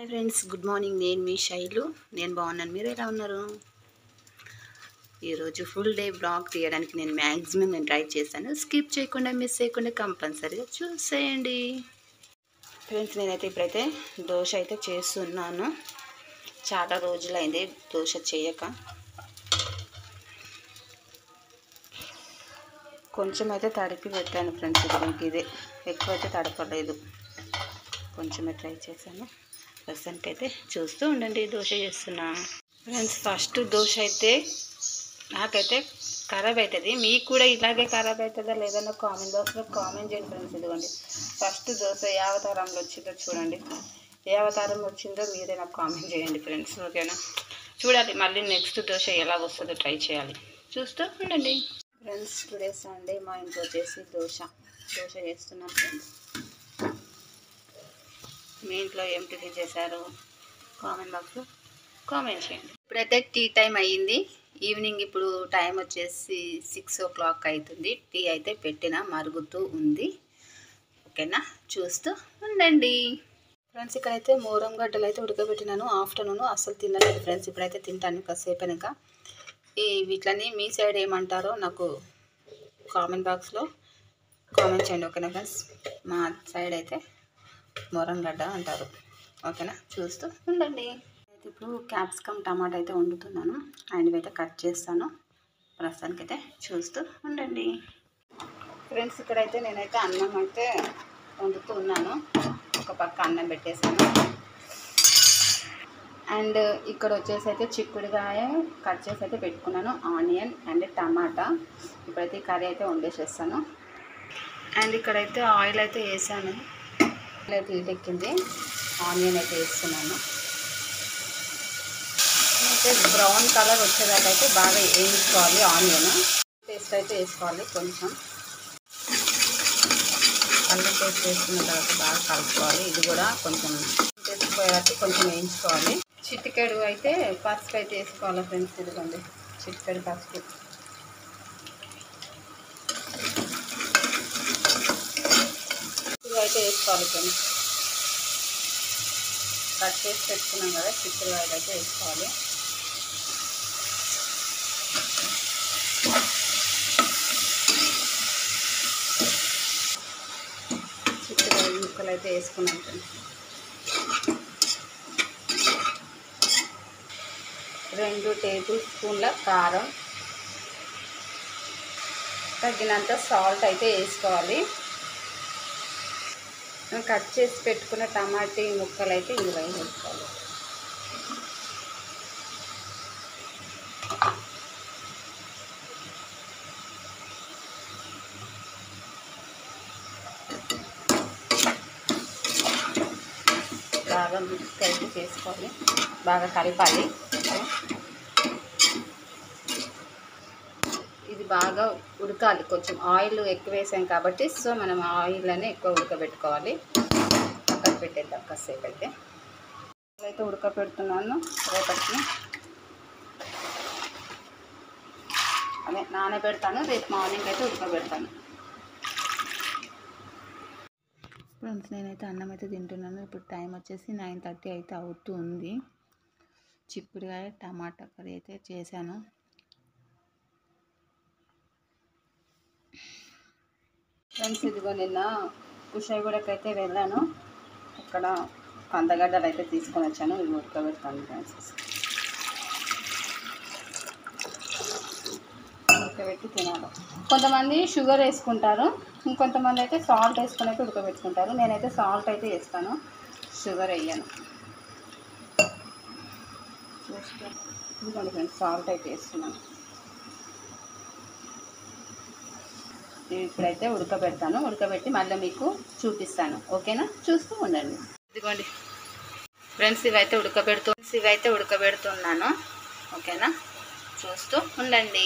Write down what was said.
Hi friends, good morning. నేను మీ శైలు. నేను బాగున్నాను. మీరు ఎలా ఉన్నారు? ఈరోజు ఫుల్ డే బ్లాగ్ తీయడానికి నేను మ్యాక్సిమం ట్రై చేశాను. స్కిప్ చేయకుండా, మిస్ చేయకుండా కంపల్సరీగా చూసేయండి. ఫ్రెండ్స్, నేనైతే ఇప్పుడైతే దోశ అయితే చేస్తున్నాను. చాలా రోజులైంది దోశ చేయక. కొంచెం అయితే తడిపి పెట్టాను ఫ్రెండ్స్. దీనికి ఇదే ఎక్కువ అయితే తడపలేదు, కొంచెమే ట్రై చేశాను. ప్రస్తుతానికి అయితే చూస్తూ ఉండండి. దోశ చేస్తున్నా ఫ్రెండ్స్. ఫస్ట్ దోశ అయితే నాకైతే ఖరాబ్ అవుతుంది. మీకు కూడా ఇలాగే ఖరాబ్ అవుతుందా లేదన్నా కామెంట్ బాక్స్లో కామెంట్ చేయండి ఫ్రెండ్స్. ఇదిగోండి ఫస్ట్ దోశ ఏ అవతారంలో వచ్చిందో చూడండి. ఏ అవతారంలో వచ్చిందో మీరే నాకు కామెంట్ చేయండి ఫ్రెండ్స్. ఓకేనా? చూడాలి మళ్ళీ నెక్స్ట్ దోశ ఎలా వస్తుందో ట్రై చేయాలి. చూస్తూ ఉండండి ఫ్రెండ్స్. టుడే సండే మా ఇంట్లో వచ్చేసి దోశ చేస్తున్నాం ఫ్రెండ్స్. మీ ఇంట్లో ఏం టిఫిన్ చేశారు? కామెంట్ బాక్స్లో కామెంట్ చేయండి. ఇప్పుడైతే టీ టైం అయ్యింది. ఈవినింగ్ ఇప్పుడు టైం వచ్చేసి 6 o'clock అవుతుంది. టీ అయితే పెట్టిన మరుగుతూ ఉంది. ఓకేనా? చూస్తూ ఉండండి ఫ్రెండ్స్. ఇక్కడైతే మోరం గడ్డలు అయితే ఉడకబెట్టినాను. ఆఫ్టర్నూన్ అసలు తినలేదు ఫ్రెండ్స్. ఇప్పుడైతే తింటాను కాసేపైనాక. వీటిని మీ సైడ్ ఏమంటారో నాకు కామెంట్ బాక్స్లో కామెంట్ చేయండి. ఓకేనా ఫ్రెండ్స్? మా సైడ్ అయితే మోరంగడ్డ అంటారు. ఓకేనా? చూస్తూ ఉండండి. అయితే ఇప్పుడు క్యాప్సికమ్ టమాటా అయితే వండుతున్నాను. అండ్ అయితే కట్ చేస్తాను. ప్రస్తుతానికైతే చూస్తూ ఉండండి ఫ్రెండ్స్. ఇక్కడైతే నేనైతే అన్నం అయితే వండుతూ ఉన్నాను. ఒక పక్క అన్నం పెట్టేసాను. అండ్ ఇక్కడ వచ్చేసి అయితే చిక్కుడుకాయ కట్ చేసి అయితే పెట్టుకున్నాను. ఆనియన్ అండ్ టమాటా. ఇప్పుడైతే ఈ కర్రీ అయితే వండేసేస్తాను. అండ్ ఇక్కడైతే ఆయిల్ అయితే వేసాను. అయితే హీటెక్కింది. ఆనియన్ అయితే వేస్తున్నాను. అయితే బ్రౌన్ కలర్ వచ్చేదాకా అయితే బాగా వేయించుకోవాలి. ఆనియన్ పేస్ట్ అయితే వేసుకోవాలి. కొంచెం అల్లం పేస్ట్ వేసుకున్న తర్వాత బాగా కలుపుకోవాలి. ఇది కూడా కొంచెం వేసుకోవాలి, కొంచెం వేయించుకోవాలి. చిటికెడు అయితే పసుపు అయితే వేసుకోవాలి ఫ్రెండ్స్. ఇదిగోండి చిటికెడు పసుపు. ఇది అయితే వేసుకోవాలి ఫ్రెండ్స్. కట్ చేసి పెట్టుకున్నాం కదా, చిక్కుడుకాయలు అయితే వేసుకోవాలి. చిక్కుడుకాయ ముక్కలు అయితే వేసుకున్నాం ఫ్రెండ్స్. 2 టేబుల్ స్పూన్ల కారం, తగినంత సాల్ట్ అయితే వేసుకోవాలి. కట్ చేసి పెట్టుకున్న టమాటీ ముక్కలు అయితే ఇందులో వేసుకోవాలి. బాగా మిక్స్ అయితే చేసుకోవాలి, బాగా కలపాలి. ఇది బాగా ఉడకాలి. కొంచెం ఆయిల్ ఎక్కువ వేసాం కాబట్టి సో మనం ఆయిల్లోనే ఎక్కువ ఉడకబెట్టుకోవాలి. పక్కన పెట్టేద్దాం కాసేపు. అయితే ఉడకబెడుతున్నాను. రేపటికి అదే నానబెడతాను. రేపు మార్నింగ్ అయితే ఉడకబెడతాను ఫ్రెండ్స్. నేనైతే అన్నం అయితే తింటున్నాను. ఇప్పుడు టైం వచ్చేసి 9:30 అయితే అవుతూ ఉంది. చిక్కుడుకాయ టమాటా కర్రీ అయితే చేశాను. ఫ్రెండ్స్, ఇదిగో నిన్న కుషాయిగూడకైతే వెళ్ళాను. అక్కడ కందగడ్డలు అయితే తీసుకొని వచ్చాను. ఇవి ఉడకబెడతాను ఫ్రెండ్స్. ఉడకబెట్టి తినాలి. కొంతమంది షుగర్ వేసుకుంటారు, ఇంకొంతమంది అయితే సాల్ట్ వేసుకొని అయితే ఉడకబెట్టుకుంటారు. నేనైతే సాల్ట్ అయితే వేస్తాను, షుగర్ వేయను. ఇదిగోండి ఫ్రెండ్స్, సాల్ట్ అయితే వేస్తున్నాను. ఇప్పుడైతే ఉడకబెడతాను. ఉడకబెట్టి మళ్ళీ మీకు చూపిస్తాను. ఓకేనా? చూస్తూ ఉండండి. ఇదిగోండి ఫ్రెండ్స్, ఇవైతే ఉడకబెడుతున్నాను. ఓకేనా? చూస్తూ ఉండండి.